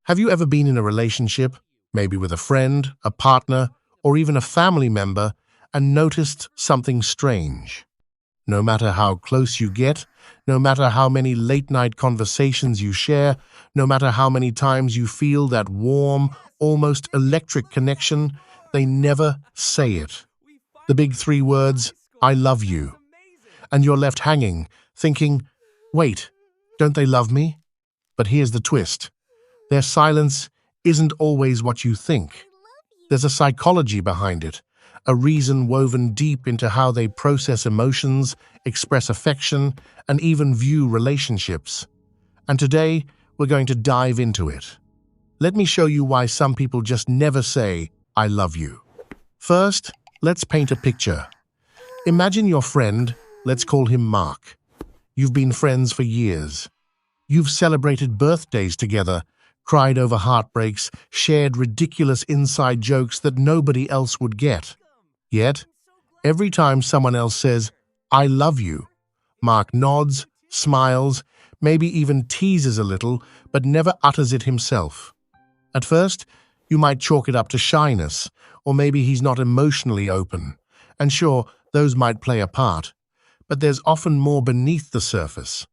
Have you ever been in a relationship, maybe with a friend, a partner, or even a family member, and noticed something strange? No matter how close you get, no matter how many late-night conversations you share, no matter how many times you feel that warm, almost electric connection, they never say it. The big three words, I love you. And you're left hanging, thinking, wait, don't they love me? But here's the twist. Their silence isn't always what you think. There's a psychology behind it, a reason woven deep into how they process emotions, express affection, and even view relationships. And today, we're going to dive into it. Let me show you why some people just never say, I love you. First, let's paint a picture. Imagine your friend, let's call him Mark. You've been friends for years. You've celebrated birthdays together, cried over heartbreaks, shared ridiculous inside jokes that nobody else would get. Yet, every time someone else says, I love you, Mark nods, smiles, maybe even teases a little, but never utters it himself. At first, you might chalk it up to shyness, or maybe he's not emotionally open. And sure, those might play a part. But there's often more beneath the surface.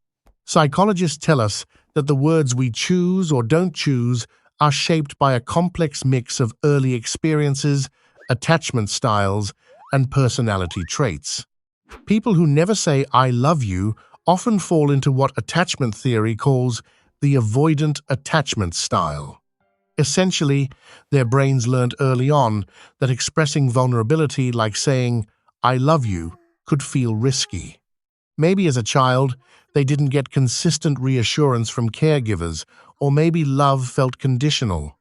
Psychologists tell us that the words we choose or don't choose are shaped by a complex mix of early experiences, attachment styles, and personality traits. People who never say I love you often fall into what attachment theory calls the avoidant attachment style. Essentially, their brains learned early on that expressing vulnerability like saying I love you could feel risky. Maybe as a child, they didn't get consistent reassurance from caregivers, or maybe love felt conditional.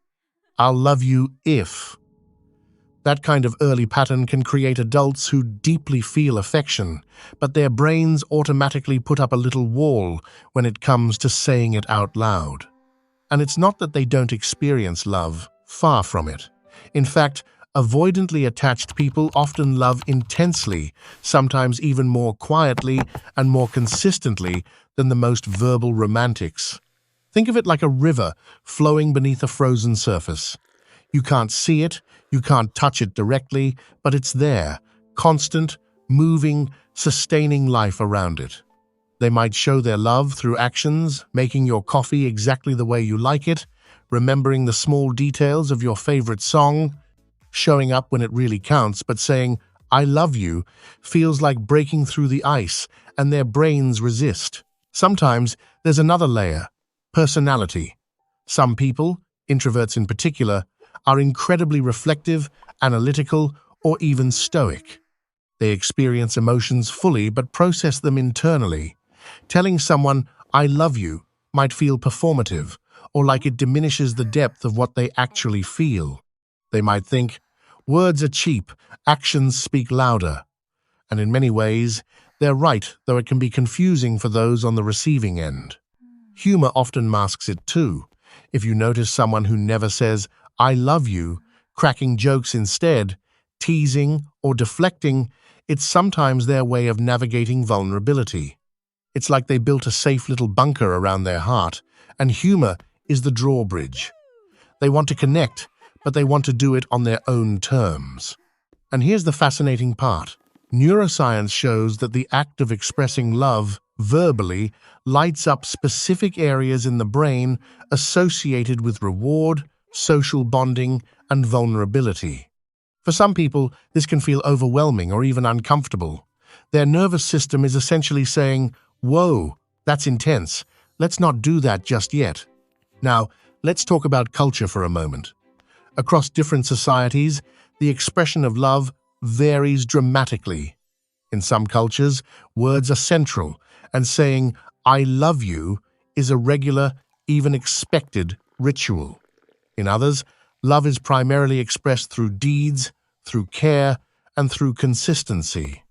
I'll love you if. That kind of early pattern can create adults who deeply feel affection, but their brains automatically put up a little wall when it comes to saying it out loud. And it's not that they don't experience love, far from it. In fact, avoidantly attached people often love intensely, sometimes even more quietly and more consistently than the most verbal romantics. Think of it like a river flowing beneath a frozen surface. You can't see it, you can't touch it directly, but it's there, constant, moving, sustaining life around it. They might show their love through actions, making your coffee exactly the way you like it, remembering the small details of your favorite song, showing up when it really counts, but saying, I love you, feels like breaking through the ice, and their brains resist. Sometimes there's another layer, personality. Some people, introverts in particular, are incredibly reflective, analytical, or even stoic. They experience emotions fully but process them internally. Telling someone, I love you, might feel performative, or like it diminishes the depth of what they actually feel. They might think, words are cheap, actions speak louder. And in many ways, they're right, though it can be confusing for those on the receiving end. Humor often masks it too. If you notice someone who never says, I love you, cracking jokes instead, teasing or deflecting, it's sometimes their way of navigating vulnerability. It's like they built a safe little bunker around their heart, and humor is the drawbridge. They want to connect, but they want to do it on their own terms. And here's the fascinating part. Neuroscience shows that the act of expressing love verbally lights up specific areas in the brain associated with reward, social bonding, and vulnerability. For some people, this can feel overwhelming or even uncomfortable. Their nervous system is essentially saying, whoa, that's intense. Let's not do that just yet. Now, let's talk about culture for a moment. Across different societies, the expression of love varies dramatically. In some cultures, words are central, and saying, I love you, is a regular, even expected ritual. In others, love is primarily expressed through deeds, through care, and through consistency.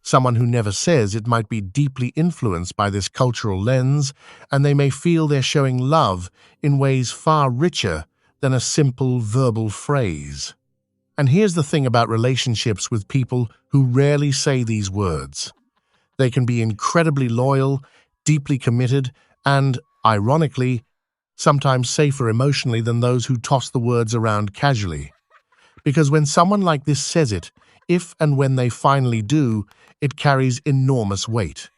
Someone who never says it might be deeply influenced by this cultural lens, and they may feel they're showing love in ways far richer than a simple verbal phrase. And here's the thing about relationships with people who rarely say these words. They can be incredibly loyal, deeply committed, and, ironically, sometimes safer emotionally than those who toss the words around casually. Because when someone like this says it, if and when they finally do, it carries enormous weight.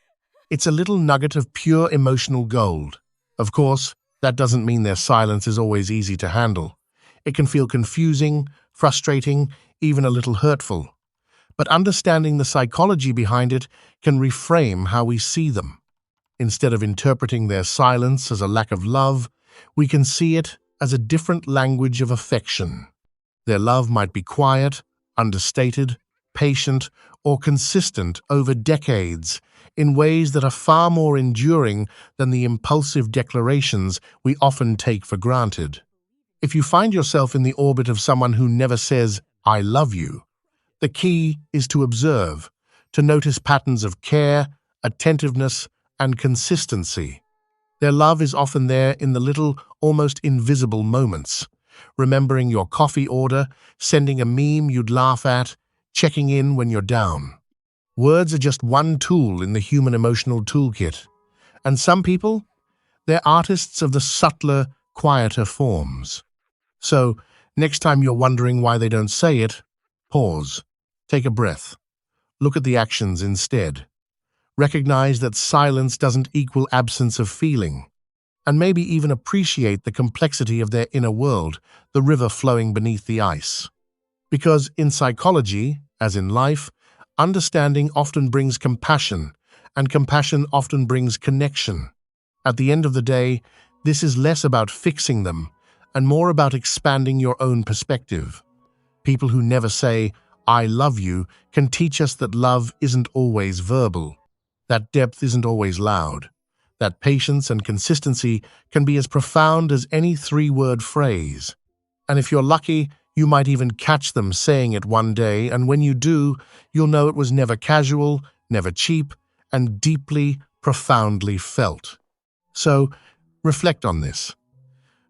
It's a little nugget of pure emotional gold. Of course, that doesn't mean their silence is always easy to handle. It can feel confusing, frustrating, even a little hurtful. But understanding the psychology behind it can reframe how we see them. Instead of interpreting their silence as a lack of love, we can see it as a different language of affection. Their love might be quiet, understated, patient, or consistent over decades in ways that are far more enduring than the impulsive declarations we often take for granted. If you find yourself in the orbit of someone who never says, "I love you," the key is to observe, to notice patterns of care, attentiveness, and consistency. Their love is often there in the little, almost invisible moments. Remembering your coffee order, sending a meme you'd laugh at, checking in when you're down. Words are just one tool in the human emotional toolkit. And some people, they're artists of the subtler, quieter forms. So, next time you're wondering why they don't say it, pause, take a breath, look at the actions instead. Recognize that silence doesn't equal absence of feeling, and maybe even appreciate the complexity of their inner world, the river flowing beneath the ice. Because in psychology, as in life, understanding often brings compassion, and compassion often brings connection. At the end of the day, this is less about fixing them and more about expanding your own perspective. People who never say, "I love you," can teach us that love isn't always verbal, that depth isn't always loud, that patience and consistency can be as profound as any three-word phrase. And if you're lucky, you might even catch them saying it one day, and when you do, you'll know it was never casual, never cheap, and deeply, profoundly felt. So, reflect on this.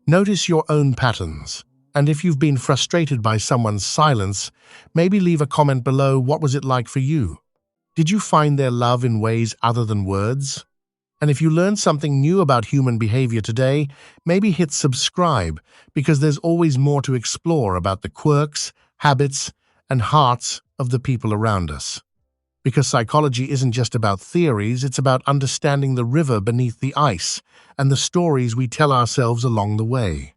Notice your own patterns, and if you've been frustrated by someone's silence, maybe leave a comment below. What was it like for you? Did you find their love in ways other than words? And if you learned something new about human behavior today, maybe hit subscribe, because there's always more to explore about the quirks, habits, and hearts of the people around us. Because psychology isn't just about theories, it's about understanding the river beneath the ice and the stories we tell ourselves along the way.